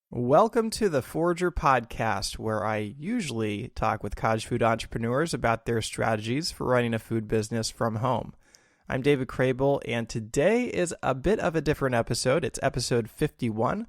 Welcome to the Forager Podcast, where I usually talk with cottage food entrepreneurs about their strategies for running a food business from home. I'm David Crable, and today is a bit of a different episode. It's episode 51,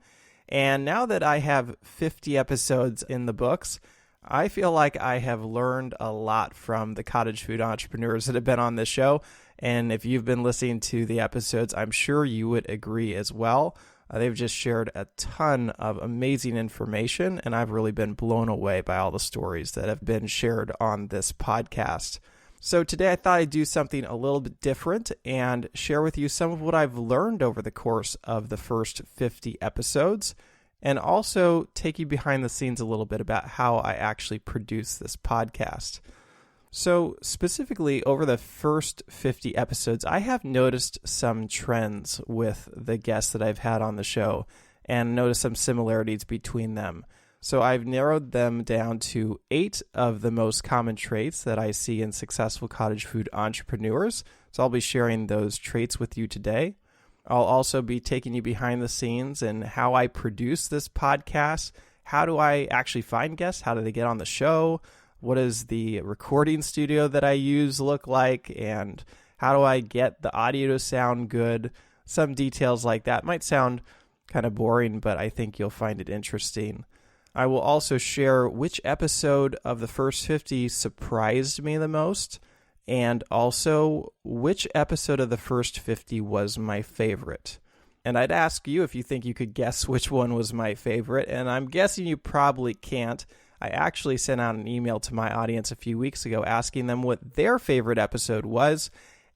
and now that I have 50 episodes in the books, I feel like I have learned a lot from the cottage food entrepreneurs that have been on this show, and if you've been listening to the episodes, I'm sure you would agree as well. They've just shared a ton of amazing information, and I've really been blown away by all the stories that have been shared on this podcast. So today I thought I'd do something a little bit different and share with you some of what I've learned over the course of the first 50 episodes, and also take you behind the scenes a little bit about how I actually produce this podcast. So specifically, over the first 50 episodes, I have noticed some trends with the guests that I've had on the show and noticed some similarities between them. So I've narrowed them down to 8 of the most common traits that I see in successful cottage food entrepreneurs. So I'll be sharing those traits with you today. I'll also be taking you behind the scenes and how I produce this podcast. How do I actually find guests? How do they get on the show? What does the recording studio that I use look like? And how do I get the audio to sound good? Some details like that might sound kind of boring, but I think you'll find it interesting. I will also share which episode of the first 50 surprised me the most, and also which episode of the first 50 was my favorite. And I'd ask you if you think you could guess which one was my favorite, and I'm guessing you probably can't. I actually sent out an email to my audience a few weeks ago asking them what their favorite episode was,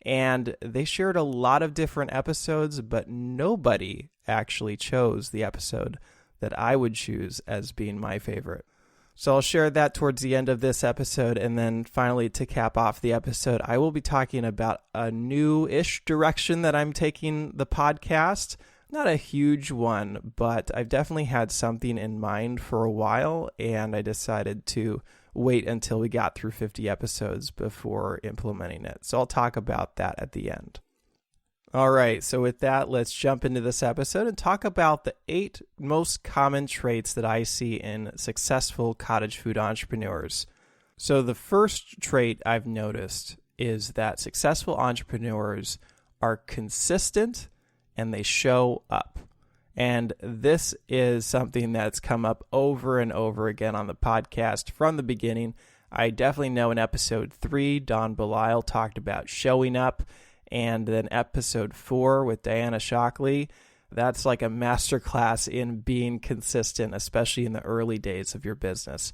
and they shared a lot of different episodes, but nobody actually chose the episode that I would choose as being my favorite. So I'll share that towards the end of this episode, and then finally, to cap off the episode, I will be talking about a new-ish direction that I'm taking the podcast. Not a huge one, but I've definitely had something in mind for a while, and I decided to wait until we got through 50 episodes before implementing it. So I'll talk about that at the end. All right, so with that, let's jump into this episode and talk about the 8 most common traits that I see in successful cottage food entrepreneurs. So the first trait I've noticed is that successful entrepreneurs are consistent and they show up. And this is something that's come up over and over again on the podcast from the beginning. I definitely know in episode 3, Don Belisle talked about showing up, and then episode 4 with Diana Shockley, that's like a masterclass in being consistent, especially in the early days of your business.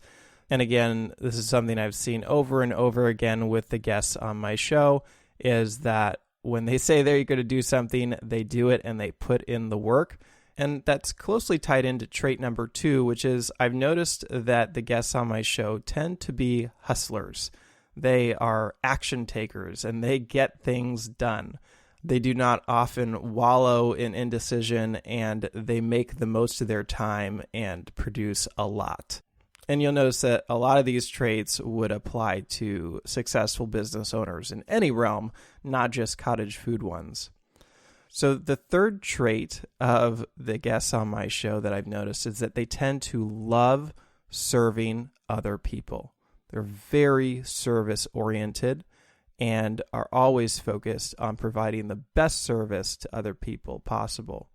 And again, this is something I've seen over and over again with the guests on my show, is that when they say they're going to do something, they do it and they put in the work. And that's closely tied into trait number 2, which is I've noticed that the guests on my show tend to be hustlers. They are action takers and they get things done. They do not often wallow in indecision, and they make the most of their time and produce a lot. And you'll notice that a lot of these traits would apply to successful business owners in any realm, not just cottage food ones. So the third trait of the guests on my show that I've noticed is that they tend to love serving other people. They're very service-oriented and are always focused on providing the best service to other people possible.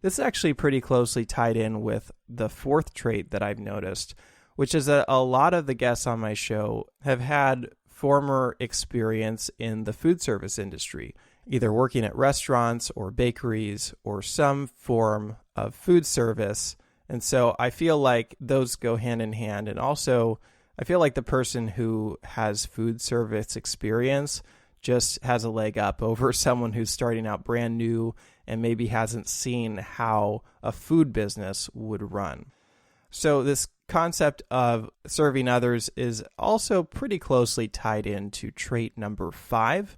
This is actually pretty closely tied in with the fourth trait that I've noticed, which is that a lot of the guests on my show have had former experience in the food service industry, either working at restaurants or bakeries or some form of food service. And so I feel like those go hand in hand. And also, I feel like the person who has food service experience just has a leg up over someone who's starting out brand new and maybe hasn't seen how a food business would run. So this concept of serving others is also pretty closely tied into trait number 5,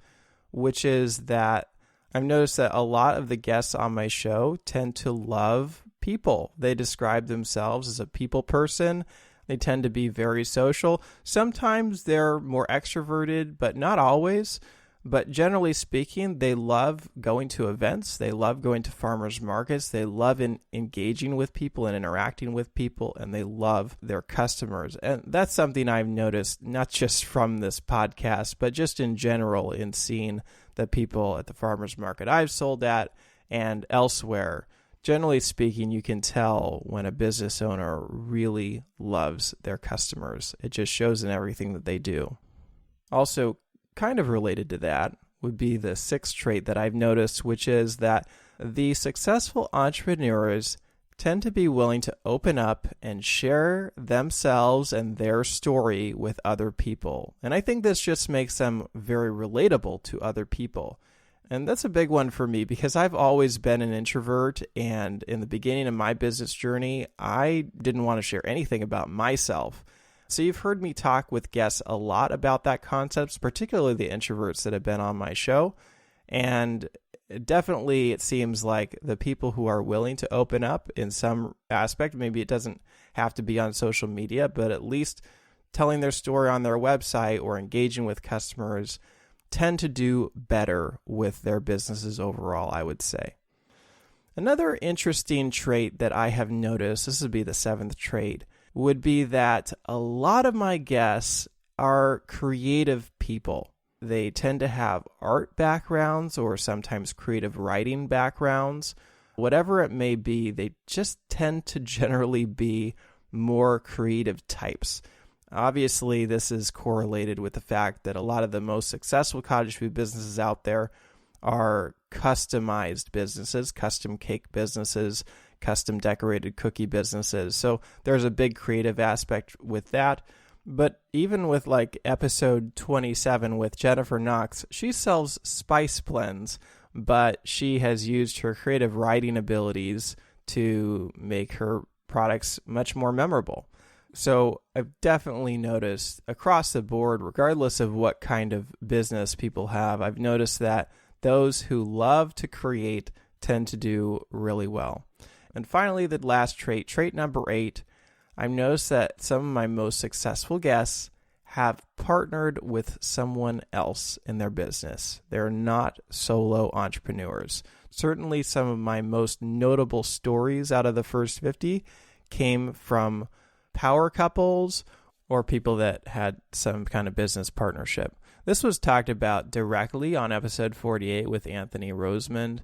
which is that I've noticed that a lot of the guests on my show tend to love people. They describe themselves as a people person. They tend to be very social. Sometimes they're more extroverted, but not always. But generally speaking, they love going to events. They love going to farmers markets. They love engaging with people and interacting with people, and they love their customers. And that's something I've noticed, not just from this podcast, but just in general in seeing the people at the farmers market I've sold at and elsewhere. Generally speaking, you can tell when a business owner really loves their customers. It just shows in everything that they do. Also, kind of related to that would be the sixth trait that I've noticed, which is that the successful entrepreneurs tend to be willing to open up and share themselves and their story with other people. And I think this just makes them very relatable to other people. And that's a big one for me because I've always been an introvert, and in the beginning of my business journey, I didn't want to share anything about myself. So you've heard me talk with guests a lot about that concept, particularly the introverts that have been on my show. And definitely it seems like the people who are willing to open up in some aspect, maybe it doesn't have to be on social media, but at least telling their story on their website or engaging with customers tend to do better with their businesses overall, I would say. Another interesting trait that I have noticed, this would be the seventh trait, would be that a lot of my guests are creative people. They tend to have art backgrounds or sometimes creative writing backgrounds. Whatever it may be, they just tend to generally be more creative types. Obviously, this is correlated with the fact that a lot of the most successful cottage food businesses out there are customized businesses, custom cake businesses, custom decorated cookie businesses. So there's a big creative aspect with that. But even with like episode 27 with Jennifer Knox, she sells spice blends, but she has used her creative writing abilities to make her products much more memorable. So I've definitely noticed across the board, regardless of what kind of business people have, I've noticed that those who love to create tend to do really well. And finally, the last trait number 8, I've noticed that some of my most successful guests have partnered with someone else in their business. They're not solo entrepreneurs. Certainly, some of my most notable stories out of the first 50 came from power couples or people that had some kind of business partnership. This was talked about directly on episode 48 with Anthony Rosemond.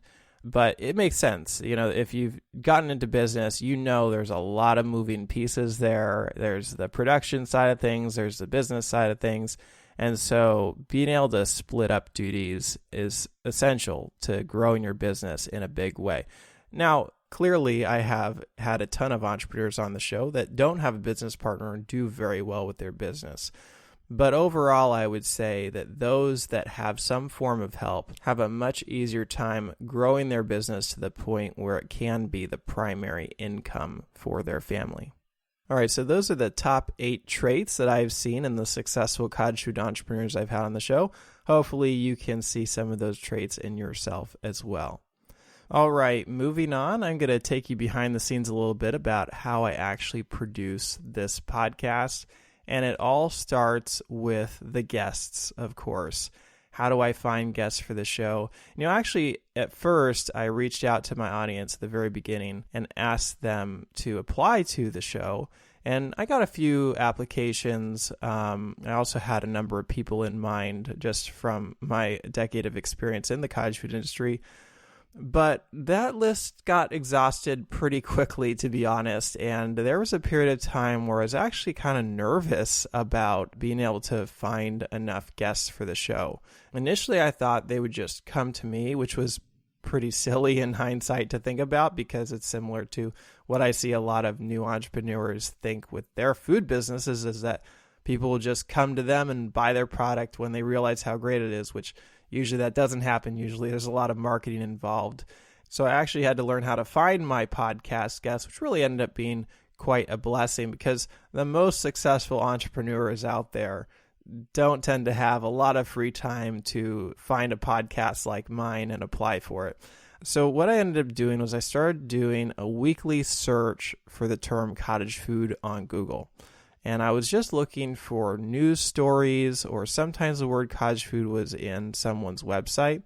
But it makes sense. You know, if you've gotten into business, you know there's a lot of moving pieces there. There's the production side of things. There's the business side of things. And so being able to split up duties is essential to growing your business in a big way. Now, clearly, I have had a ton of entrepreneurs on the show that don't have a business partner and do very well with their business. But overall, I would say that those that have some form of help have a much easier time growing their business to the point where it can be the primary income for their family. All right, so those are the top 8 traits that I've seen in the successful cottage food entrepreneurs I've had on the show. Hopefully, you can see some of those traits in yourself as well. All right, moving on, I'm going to take you behind the scenes a little bit about how I actually produce this podcast. And it all starts with the guests, of course. How do I find guests for the show? You know, actually, at first, I reached out to my audience at the very beginning and asked them to apply to the show. And I got a few applications. I also had a number of people in mind just from my decade of experience in the cottage food industry. But that list got exhausted pretty quickly, to be honest. And there was a period of time where I was actually kind of nervous about being able to find enough guests for the show. Initially, I thought they would just come to me, which was pretty silly in hindsight to think about because it's similar to what I see a lot of new entrepreneurs think with their food businesses, is that people will just come to them and buy their product when they realize how great it is, which usually that doesn't happen. Usually there's a lot of marketing involved. So I actually had to learn how to find my podcast guests, which really ended up being quite a blessing because the most successful entrepreneurs out there don't tend to have a lot of free time to find a podcast like mine and apply for it. So what I ended up doing was I started doing a weekly search for the term cottage food on Google. And I was just looking for news stories, or sometimes the word cottage food was in someone's website.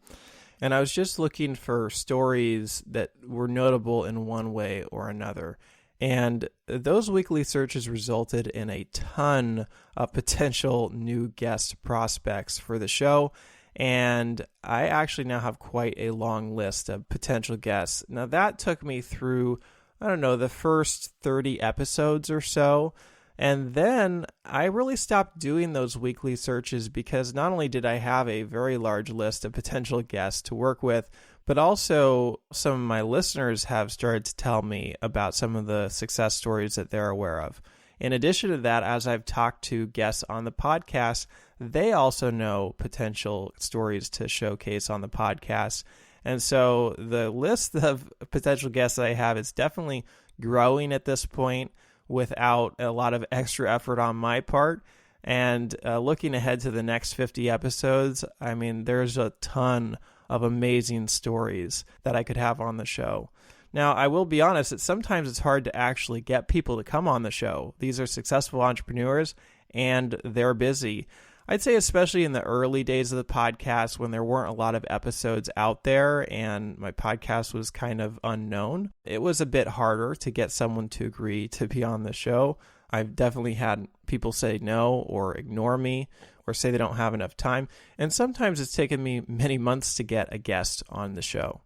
And I was just looking for stories that were notable in one way or another. And those weekly searches resulted in a ton of potential new guest prospects for the show. And I actually now have quite a long list of potential guests. Now, that took me through, the first 30 episodes or so. And then I really stopped doing those weekly searches because not only did I have a very large list of potential guests to work with, but also some of my listeners have started to tell me about some of the success stories that they're aware of. In addition to that, as I've talked to guests on the podcast, they also know potential stories to showcase on the podcast. And so the list of potential guests that I have is definitely growing at this point without a lot of extra effort on my part. And looking ahead to the next 50 episodes, there's a ton of amazing stories that I could have on the show. Now, I will be honest that sometimes it's hard to actually get people to come on the show. These are successful entrepreneurs and they're busy. I'd say especially in the early days of the podcast when there weren't a lot of episodes out there and my podcast was kind of unknown, it was a bit harder to get someone to agree to be on the show. I've definitely had people say no or ignore me or say they don't have enough time. And sometimes it's taken me many months to get a guest on the show.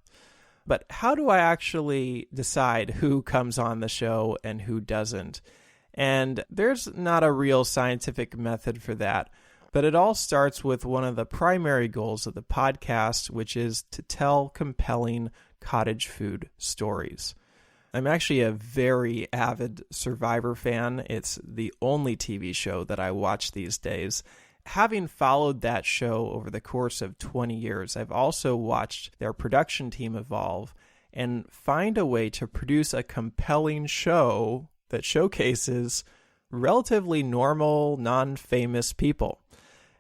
But how do I actually decide who comes on the show and who doesn't? And there's not a real scientific method for that. But it all starts with one of the primary goals of the podcast, which is to tell compelling cottage food stories. I'm actually a very avid Survivor fan. It's the only TV show that I watch these days. Having followed that show over the course of 20 years, I've also watched their production team evolve and find a way to produce a compelling show that showcases relatively normal, non-famous people.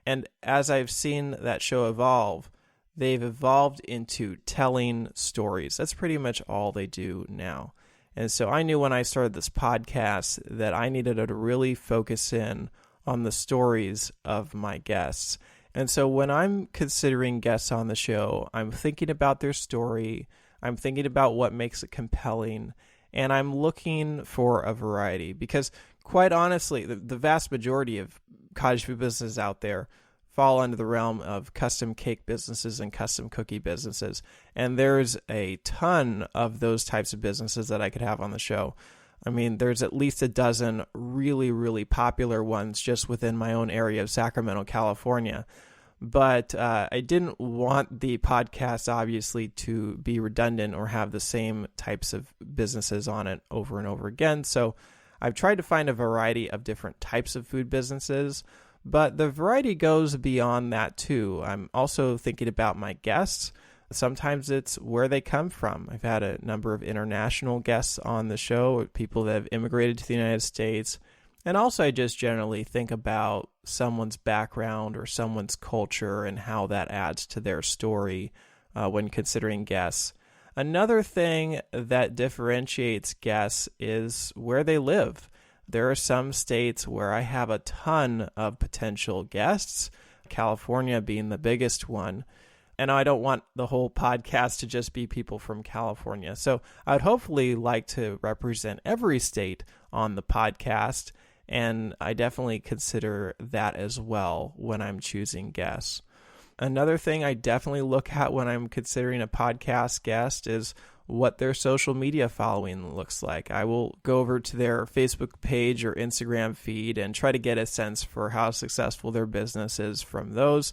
And as I've seen that show evolve, they've evolved into telling stories. That's pretty much all they do now. And so I knew when I started this podcast that I needed to really focus in on the stories of my guests. And so when I'm considering guests on the show, I'm thinking about their story, I'm thinking about what makes it compelling, and I'm looking for a variety because quite honestly, the vast majority of cottage food businesses out there fall under the realm of custom cake businesses and custom cookie businesses. And there's a ton of those types of businesses that I could have on the show. There's at least a dozen really, really popular ones just within my own area of Sacramento, California. But I didn't want the podcast, obviously, to be redundant or have the same types of businesses on it over and over again. So I've tried to find a variety of different types of food businesses, but the variety goes beyond that too. I'm also thinking about my guests. Sometimes it's where they come from. I've had a number of international guests on the show, people that have immigrated to the United States. And also I just generally think about someone's background or someone's culture and how that adds to their story when considering guests. Another thing that differentiates guests is where they live. There are some states where I have a ton of potential guests, California being the biggest one. And I don't want the whole podcast to just be people from California. So I'd hopefully like to represent every state on the podcast. And I definitely consider that as well when I'm choosing guests. Another thing I definitely look at when I'm considering a podcast guest is what their social media following looks like. I will go over to their Facebook page or Instagram feed and try to get a sense for how successful their business is from those.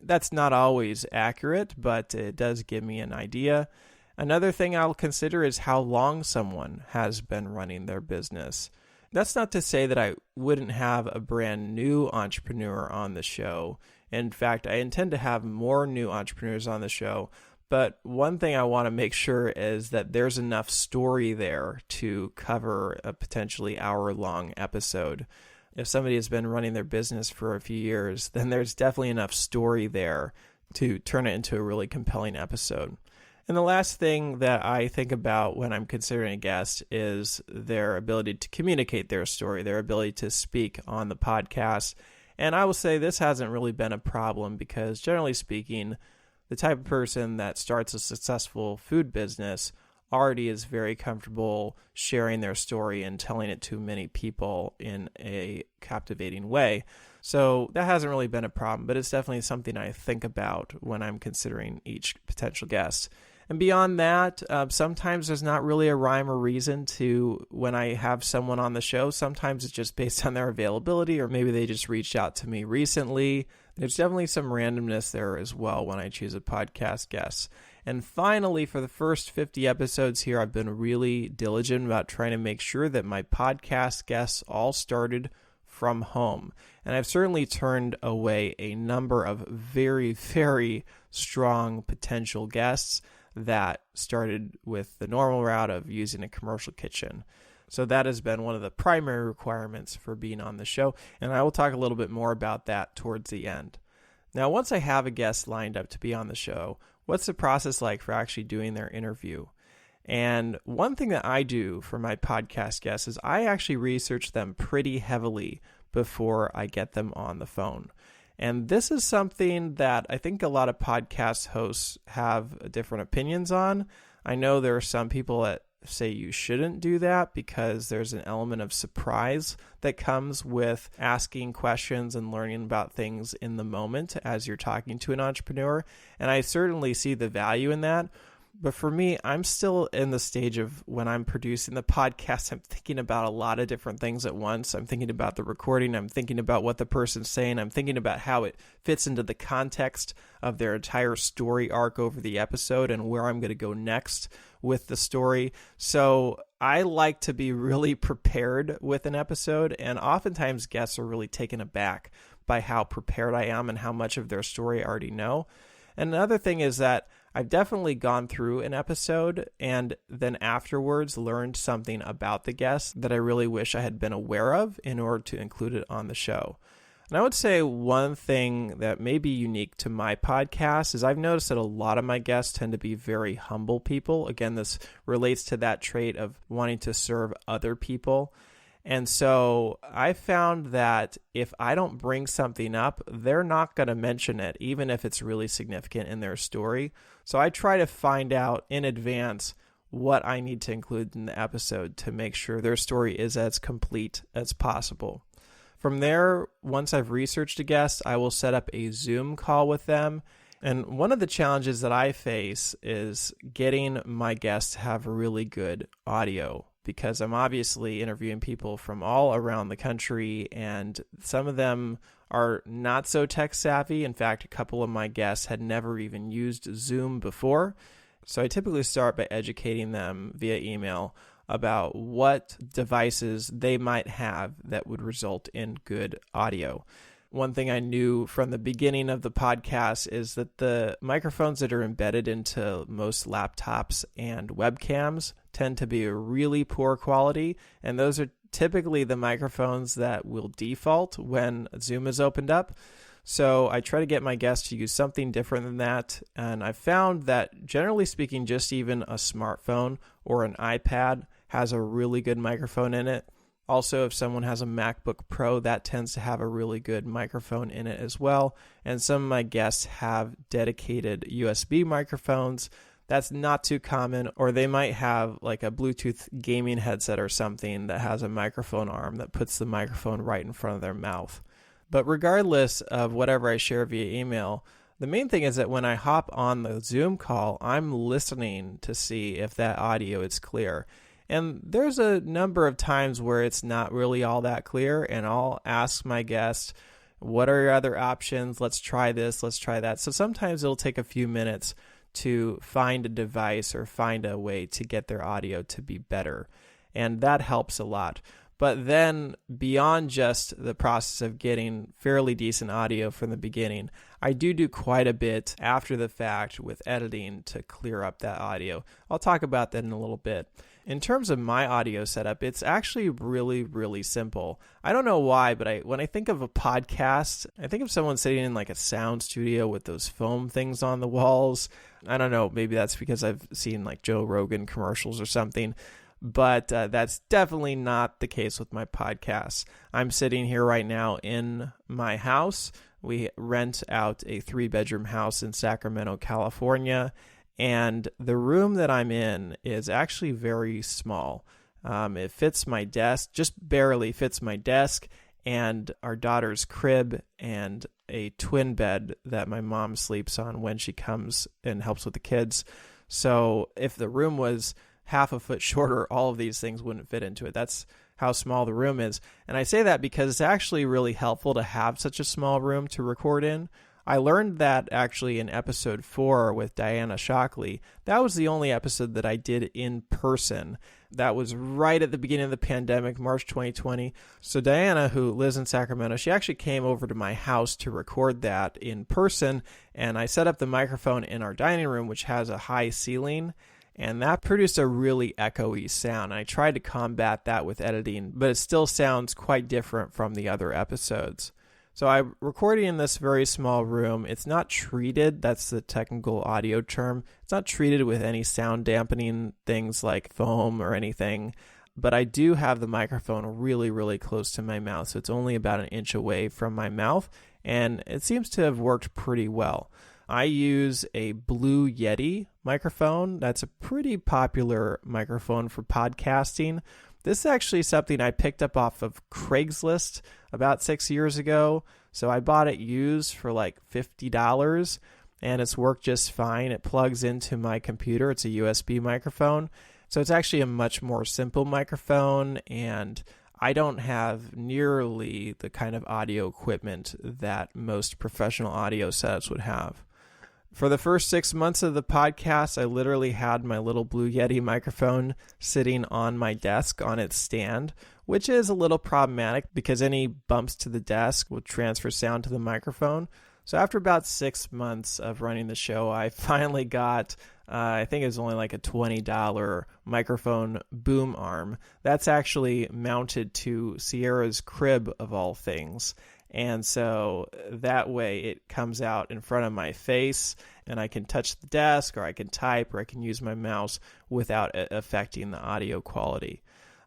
That's not always accurate, but it does give me an idea. Another thing I'll consider is how long someone has been running their business. That's not to say that I wouldn't have a brand new entrepreneur on the show. In fact, I intend to have more new entrepreneurs on the show. But one thing I want to make sure is that there's enough story there to cover a potentially hour-long episode. If somebody has been running their business for a few years, then there's definitely enough story there to turn it into a really compelling episode. And the last thing that I think about when I'm considering a guest is their ability to communicate their story, their ability to speak on the podcast. And I will say this hasn't really been a problem because generally speaking, the type of person that starts a successful food business already is very comfortable sharing their story and telling it to many people in a captivating way. So that hasn't really been a problem, but it's definitely something I think about when I'm considering each potential guest. And beyond that, sometimes there's not really a rhyme or reason to when I have someone on the show. Sometimes it's just based on their availability, or maybe they just reached out to me recently. There's definitely some randomness there as well when I choose a podcast guest. And finally, for the first 50 episodes here, I've been really diligent about trying to make sure that my podcast guests all started from home. And I've certainly turned away a number of very, very strong potential guests that started with the normal route of using a commercial kitchen. So that has been one of the primary requirements for being on the show, and I will talk a little bit more about that towards the end. Now, once I have a guest lined up to be on the show, what's the process like for actually doing their interview? And one thing that I do for my podcast guests is I actually research them pretty heavily before I get them on the phone. And this is something that I think a lot of podcast hosts have different opinions on. I know there are some people that say you shouldn't do that because there's an element of surprise that comes with asking questions and learning about things in the moment as you're talking to an entrepreneur. And I certainly see the value in that. But for me, I'm still in the stage of when I'm producing the podcast, I'm thinking about a lot of different things at once. I'm thinking about the recording. I'm thinking about what the person's saying. I'm thinking about how it fits into the context of their entire story arc over the episode and where I'm going to go next with the story. So I like to be really prepared with an episode, and oftentimes guests are really taken aback by how prepared I am and how much of their story I already know. And another thing is that I've definitely gone through an episode and then afterwards learned something about the guest that I really wish I had been aware of in order to include it on the show. And I would say one thing that may be unique to my podcast is I've noticed that a lot of my guests tend to be very humble people. Again, this relates to that trait of wanting to serve other people. And so I found that if I don't bring something up, they're not going to mention it, even if it's really significant in their story. So I try to find out in advance what I need to include in the episode to make sure their story is as complete as possible. From there, once I've researched a guest, I will set up a Zoom call with them. And one of the challenges that I face is getting my guests to have really good audio, because I'm obviously interviewing people from all around the country, and some of them are not so tech savvy. In fact, a couple of my guests had never even used Zoom before. So I typically start by educating them via email about what devices they might have that would result in good audio. One thing I knew from the beginning of the podcast is that the microphones that are embedded into most laptops and webcams tend to be a really poor quality, and those are typically the microphones that will default when Zoom is opened up. So I try to get my guests to use something different than that, and I found that generally speaking, just even a smartphone or an iPad has a really good microphone in it. Also, if someone has a MacBook Pro, that tends to have a really good microphone in it as well. And some of my guests have dedicated USB microphones. That's not too common. Or they might have like a Bluetooth gaming headset or something that has a microphone arm that puts the microphone right in front of their mouth. But regardless of whatever I share via email, the main thing is that when I hop on the Zoom call, I'm listening to see if that audio is clear. And there's a number of times where it's not really all that clear, and I'll ask my guest, what are your other options? Let's try this, let's try that. So sometimes it'll take a few minutes to find a device or find a way to get their audio to be better. And that helps a lot. But then beyond just the process of getting fairly decent audio from the beginning, I do quite a bit after the fact with editing to clear up that audio. I'll talk about that in a little bit. In terms of my audio setup, it's actually really, really simple. I don't know why, but when I think of a podcast, I think of someone sitting in like a sound studio with those foam things on the walls. I don't know, maybe that's because I've seen like Joe Rogan commercials or something, but that's definitely not the case with my podcasts. I'm sitting here right now in my house. We rent out a 3-bedroom house in Sacramento, California. And the room that I'm in is actually very small. It fits my desk, just barely fits my desk, and our daughter's crib, and a twin bed that my mom sleeps on when she comes and helps with the kids. So if the room was half a foot shorter, all of these things wouldn't fit into it. That's how small the room is. And I say that because it's actually really helpful to have such a small room to record in. I learned that actually in episode 4 with Diana Shockley. That was the only episode that I did in person. That was right at the beginning of the pandemic, March 2020. So Diana, who lives in Sacramento, she actually came over to my house to record that in person. And I set up the microphone in our dining room, which has a high ceiling. And that produced a really echoey sound. I tried to combat that with editing, but it still sounds quite different from the other episodes. So I'm recording in this very small room. It's not treated. That's the technical audio term. It's not treated with any sound dampening things like foam or anything. But I do have the microphone really, really close to my mouth. So it's only about an inch away from my mouth. And it seems to have worked pretty well. I use a Blue Yeti microphone. That's a pretty popular microphone for podcasting. This is actually something I picked up off of Craigslist about 6 years ago. So I bought it used for like $50, and it's worked just fine. It plugs into my computer. It's a USB microphone. So it's actually a much more simple microphone, and I don't have nearly the kind of audio equipment that most professional audio setups would have. For the first 6 months of the podcast, I literally had my little Blue Yeti microphone sitting on my desk on its stand, which is a little problematic because any bumps to the desk will transfer sound to the microphone. So after about 6 months of running the show, I finally got, I think it was only like a $20 microphone boom arm. That's actually mounted to Sierra's crib of all things. And so that way it comes out in front of my face and I can touch the desk, or I can type, or I can use my mouse without affecting the audio quality.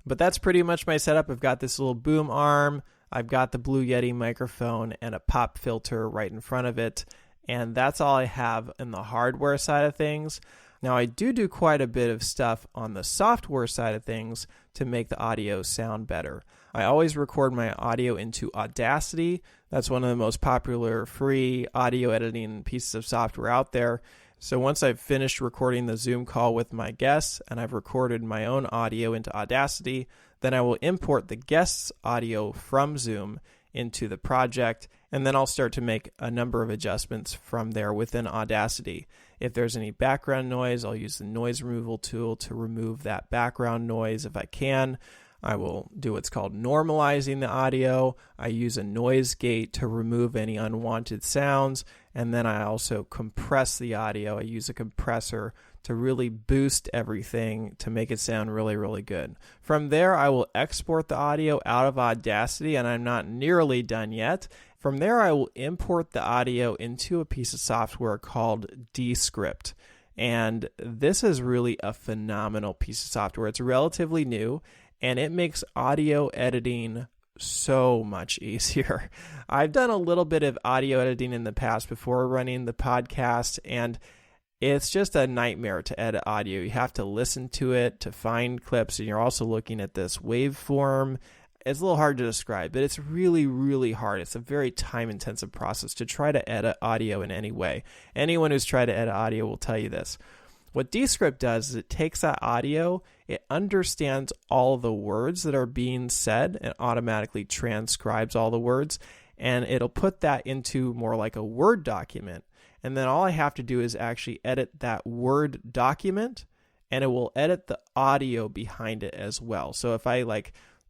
But that's pretty much my setup. I've got this little boom arm. I've got the Blue Yeti microphone and a pop filter right in front of it. And that's all I have in the hardware side of things. Now, I do quite a bit of stuff on the software side of things to make the audio sound better. I always record my audio into Audacity. That's one of the most popular free audio editing pieces of software out there. So once I've finished recording the Zoom call with my guests and I've recorded my own audio into Audacity, then I will import the guest's audio from Zoom into the project, and then I'll start to make a number of adjustments from there within Audacity. If there's any background noise, I'll use the noise removal tool to remove that background noise if I can. I will do what's called normalizing the audio. I use a noise gate to remove any unwanted sounds, and then I also compress the audio. I use a compressor to really boost everything to make it sound really, really good. From there, I will export the audio out of Audacity, and I'm not nearly done yet. From there, I will import the audio into a piece of software called Descript. And this is really a phenomenal piece of software. It's relatively new, and it makes audio editing so much easier. I've done a little bit of audio editing in the past before running the podcast, and it's just a nightmare to edit audio. You have to listen to it to find clips, and you're also looking at this waveform. It's a little hard to describe, but it's really, really hard. It's a very time-intensive process to try to edit audio in any way. Anyone who's tried to edit audio will tell you this. What Descript does is it takes that audio, it understands all the words that are being said, and automatically transcribes all the words, and it'll put that into more like a Word document. And then all I have to do is actually edit that Word document, and it will edit the audio behind it as well. So if I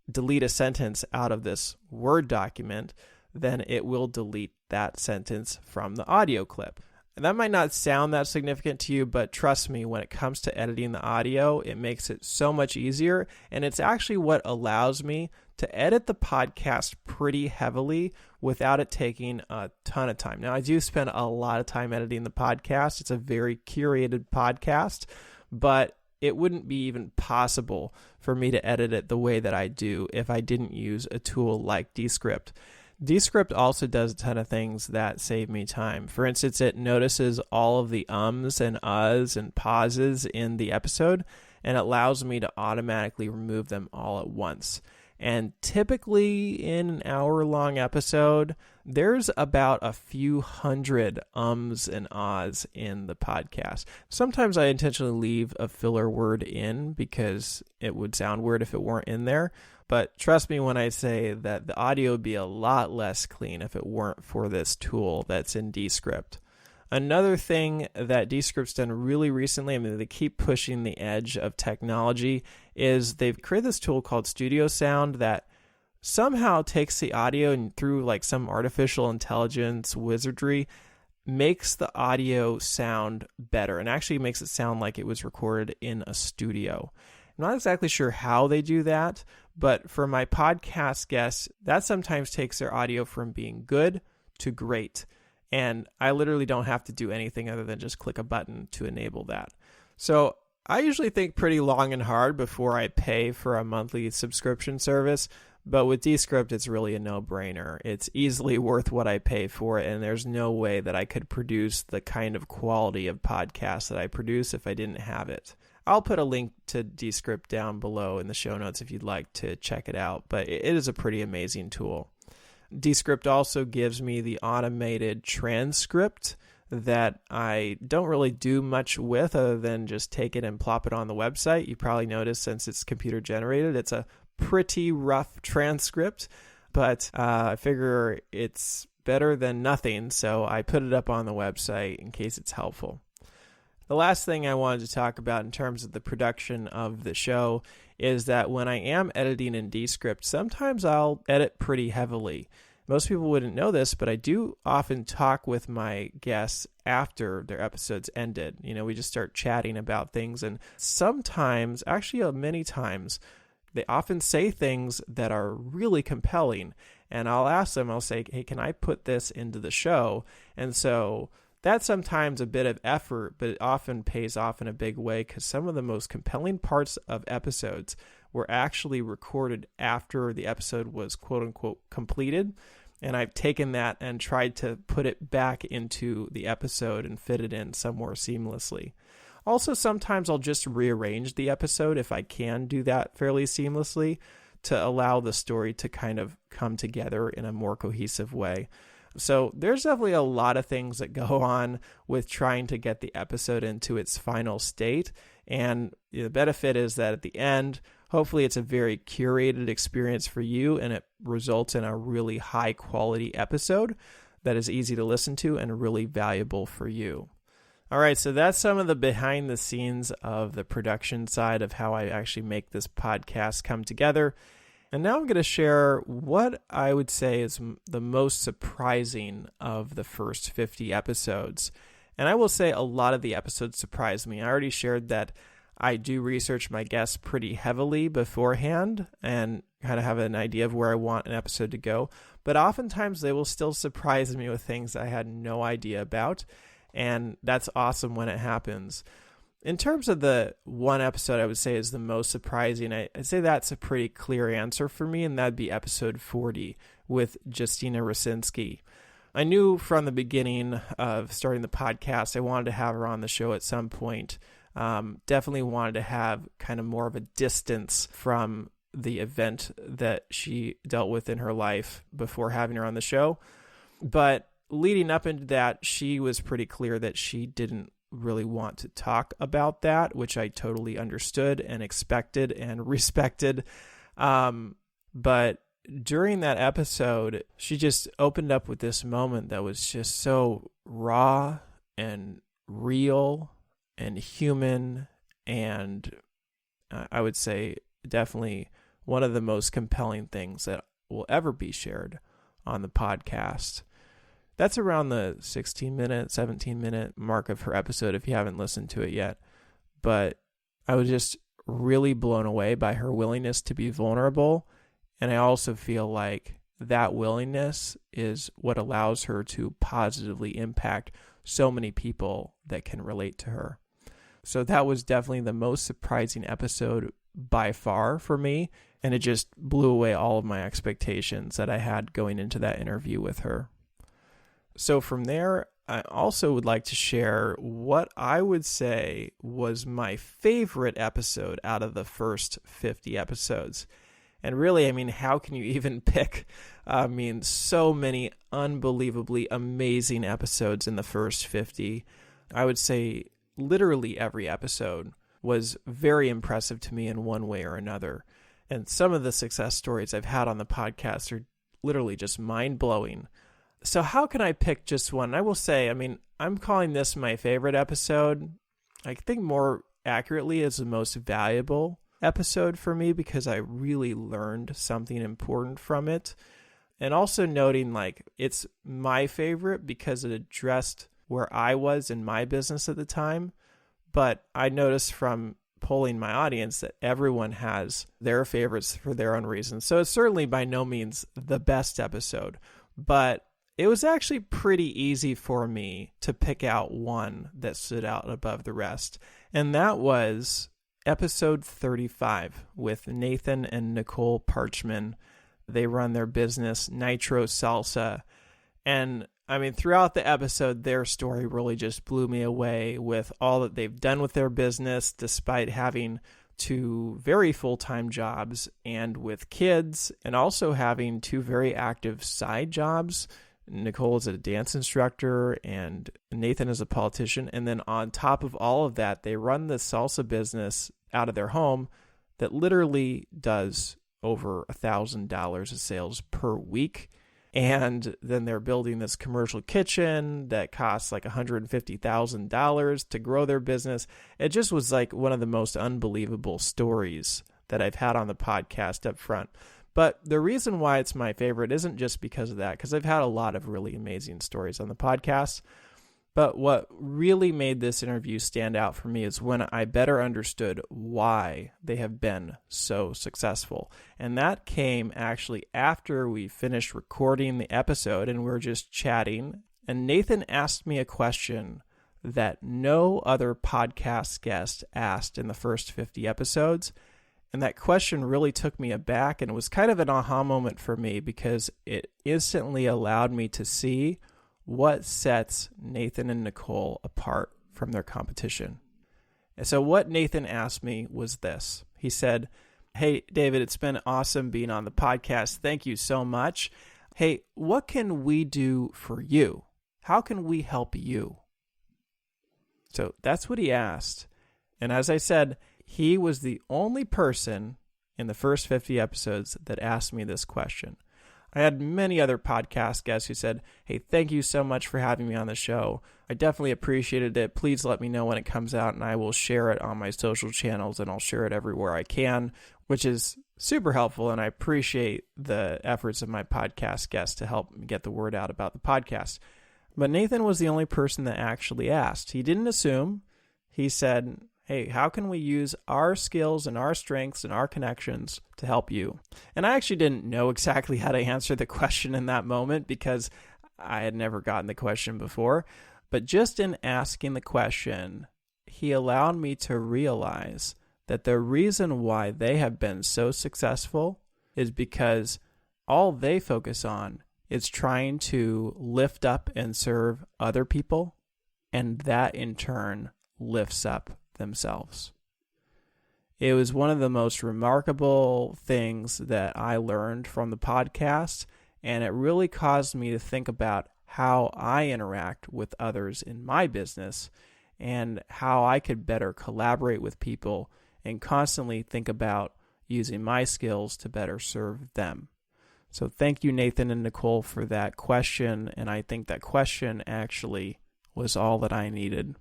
delete a sentence out of this Word document, then it will delete that sentence from the audio clip. And that might not sound that significant to you, but trust me, when it comes to editing the audio, it makes it so much easier. And it's actually what allows me to edit the podcast pretty heavily without it taking a ton of time. Now, I do spend a lot of time editing the podcast. It's a very curated podcast, but it wouldn't be even possible for me to edit it the way that I do if I didn't use a tool like Descript. Descript also does a ton of things that save me time. For instance, it notices all of the ums and uhs and pauses in the episode and allows me to automatically remove them all at once. And typically in an hour-long episode, there's about a few hundred ums and ahs in the podcast. Sometimes I intentionally leave a filler word in because it would sound weird if it weren't in there. But trust me when I say that the audio would be a lot less clean if it weren't for this tool that's in Descript. Another thing that Descript's done really recently, I mean, they keep pushing the edge of technology, is they've created this tool called Studio Sound that somehow takes the audio and through like some artificial intelligence wizardry, makes the audio sound better and actually makes it sound like it was recorded in a studio. I'm not exactly sure how they do that, but for my podcast guests, that sometimes takes their audio from being good to great. And I literally don't have to do anything other than just click a button to enable that. So I usually think pretty long and hard before I pay for a monthly subscription service. But with Descript, it's really a no-brainer. It's easily worth what I pay for it, and there's no way that I could produce the kind of quality of podcast that I produce if I didn't have it. I'll put a link to Descript down below in the show notes if you'd like to check it out, but it is a pretty amazing tool. Descript also gives me the automated transcript that I don't really do much with other than just take it and plop it on the website. You probably noticed since it's computer generated, it's a pretty rough transcript, but I figure it's better than nothing, so I put it up on the website in case it's helpful. The last thing I wanted to talk about in terms of the production of the show is that when I am editing in Descript, sometimes I'll edit pretty heavily. Most people wouldn't know this, but I do often talk with my guests after their episodes ended. You know, we just start chatting about things, and sometimes, actually many times, they often say things that are really compelling, and I'll ask them, I'll say, hey, can I put this into the show? And so that's sometimes a bit of effort, but it often pays off in a big way because some of the most compelling parts of episodes were actually recorded after the episode was quote unquote completed. And I've taken that and tried to put it back into the episode and fit it in somewhere seamlessly. Also, sometimes I'll just rearrange the episode if I can do that fairly seamlessly to allow the story to kind of come together in a more cohesive way. So there's definitely a lot of things that go on with trying to get the episode into its final state. And the benefit is that at the end, hopefully it's a very curated experience for you and it results in a really high quality episode that is easy to listen to and really valuable for you. All right, so that's some of the behind the scenes of the production side of how I actually make this podcast come together. And now I'm going to share what I would say is the most surprising of the first 50 episodes. And I will say a lot of the episodes surprised me. I already shared that I do research my guests pretty heavily beforehand and kind of have an idea of where I want an episode to go. But oftentimes they will still surprise me with things I had no idea about. And that's awesome when it happens. In terms of the one episode I would say is the most surprising, I'd say that's a pretty clear answer for me, and that'd be episode 40 with Justina Rosinski. I knew from the beginning of starting the podcast I wanted to have her on the show at some point. Definitely wanted to have kind of more of a distance from the event that she dealt with in her life before having her on the show. But leading up into that, she was pretty clear that she didn't really want to talk about that, which I totally understood and expected and respected. But during that episode, she just opened up with this moment that was just so raw and real and human, and I would say definitely one of the most compelling things that will ever be shared on the podcast. That's around the 16-minute, 17-minute mark of her episode if you haven't listened to it yet. But I was just really blown away by her willingness to be vulnerable. And I also feel like that willingness is what allows her to positively impact so many people that can relate to her. So that was definitely the most surprising episode by far for me. And it just blew away all of my expectations that I had going into that interview with her. So from there, I also would like to share what I would say was my favorite episode out of the first 50 episodes. And really, I mean, how can you even pick? So many unbelievably amazing episodes in the first 50. I would say literally every episode was very impressive to me in one way or another. And some of the success stories I've had on the podcast are literally just mind-blowing. So how can I pick just one? I will say, I'm calling this my favorite episode. I think more accurately is the most valuable episode for me because I really learned something important from it. And also noting it's my favorite because it addressed where I was in my business at the time. But I noticed from polling my audience that everyone has their favorites for their own reasons. So it's certainly by no means the best episode, but it was actually pretty easy for me to pick out one that stood out above the rest. And that was episode 35 with Nathan and Nicole Parchman. They run their business, Nitro Salsa. And throughout the episode, their story really just blew me away with all that they've done with their business, despite having two very full-time jobs and with kids, and also having two very active side jobs. Nicole is a dance instructor and Nathan is a politician. And then on top of all of that, they run the salsa business out of their home that literally does over $1,000 of sales per week. And then they're building this commercial kitchen that costs like $150,000 to grow their business. It just was like one of the most unbelievable stories that I've had on the podcast up front. But the reason why it's my favorite isn't just because of that, because I've had a lot of really amazing stories on the podcast. But what really made this interview stand out for me is when I better understood why they have been so successful. And that came actually after we finished recording the episode and we were just chatting. And Nathan asked me a question that no other podcast guest asked in the first 50 episodes. And that question really took me aback, and it was kind of an aha moment for me because it instantly allowed me to see what sets Nathan and Nicole apart from their competition. And so what Nathan asked me was this. He said, "Hey, David, it's been awesome being on the podcast. Thank you so much. Hey, what can we do for you? How can we help you?" So that's what he asked. And as I said, he was the only person in the first 50 episodes that asked me this question. I had many other podcast guests who said, "Hey, thank you so much for having me on the show. I definitely appreciated it. Please let me know when it comes out and I will share it on my social channels and I'll share it everywhere I can," which is super helpful. And I appreciate the efforts of my podcast guests to help me get the word out about the podcast. But Nathan was the only person that actually asked. He didn't assume. He said, "Hey, how can we use our skills and our strengths and our connections to help you?" And I actually didn't know exactly how to answer the question in that moment because I had never gotten the question before. But just in asking the question, he allowed me to realize that the reason why they have been so successful is because all they focus on is trying to lift up and serve other people, and that in turn lifts up themselves. It was one of the most remarkable things that I learned from the podcast, and it really caused me to think about how I interact with others in my business and how I could better collaborate with people and constantly think about using my skills to better serve them. So thank you, Nathan and Nicole, for that question, and I think that question actually was all that I needed.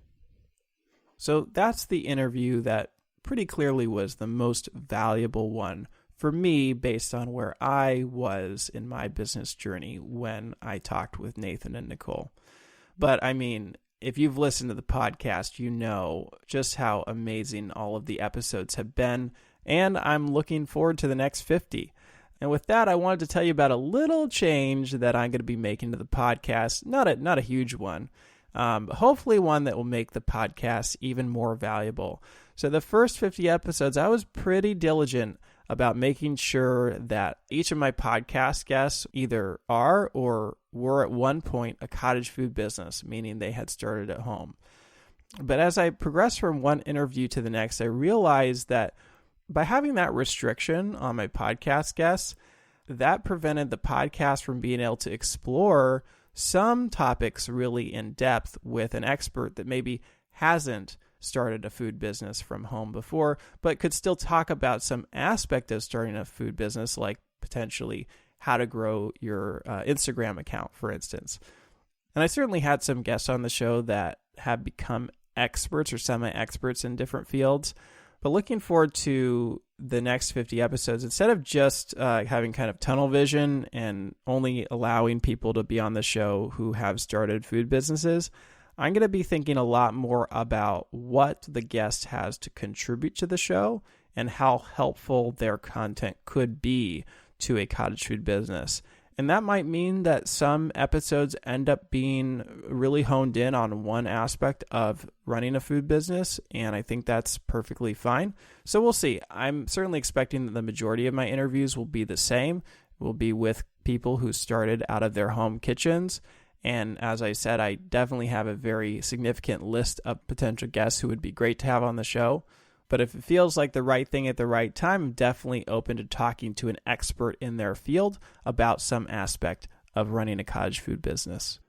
So that's the interview that pretty clearly was the most valuable one for me based on where I was in my business journey when I talked with Nathan and Nicole. But I mean, if you've listened to the podcast, you know just how amazing all of the episodes have been, and I'm looking forward to the next 50. And with that, I wanted to tell you about a little change that I'm going to be making to the podcast. Not a huge one, but hopefully one that will make the podcast even more valuable. So the first 50 episodes, I was pretty diligent about making sure that each of my podcast guests either are or were at one point a cottage food business, meaning they had started at home. But as I progressed from one interview to the next, I realized that by having that restriction on my podcast guests, that prevented the podcast from being able to explore some topics really in depth with an expert that maybe hasn't started a food business from home before, but could still talk about some aspect of starting a food business, like potentially how to grow your Instagram account, for instance. And I certainly had some guests on the show that have become experts or semi-experts in different fields. But looking forward to the next 50 episodes, instead of just having kind of tunnel vision and only allowing people to be on the show who have started food businesses, I'm going to be thinking a lot more about what the guest has to contribute to the show and how helpful their content could be to a cottage food business. And that might mean that some episodes end up being really honed in on one aspect of running a food business, and I think that's perfectly fine. So we'll see. I'm certainly expecting that the majority of my interviews will be the same. Will be with people who started out of their home kitchens. And as I said, I definitely have a very significant list of potential guests who would be great to have on the show. But if it feels like the right thing at the right time, I'm definitely open to talking to an expert in their field about some aspect of running a cottage food business.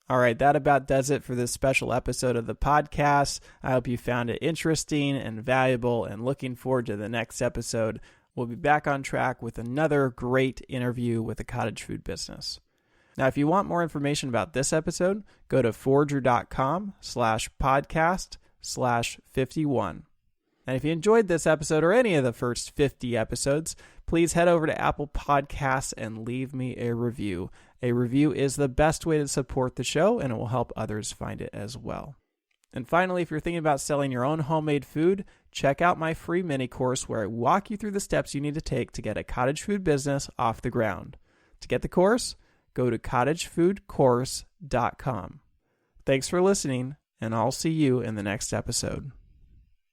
All right, that about does it for this special episode of the podcast. I hope you found it interesting and valuable, and looking forward to the next episode. We'll be back on track with another great interview with a cottage food business. Now, if you want more information about this episode, go to forger.com/podcast/51. And if you enjoyed this episode or any of the first 50 episodes, please head over to Apple Podcasts and leave me a review. A review is the best way to support the show, and it will help others find it as well. And finally, if you're thinking about selling your own homemade food, check out my free mini course where I walk you through the steps you need to take to get a cottage food business off the ground. To get the course, go to cottagefoodcourse.com. Thanks for listening, and I'll see you in the next episode.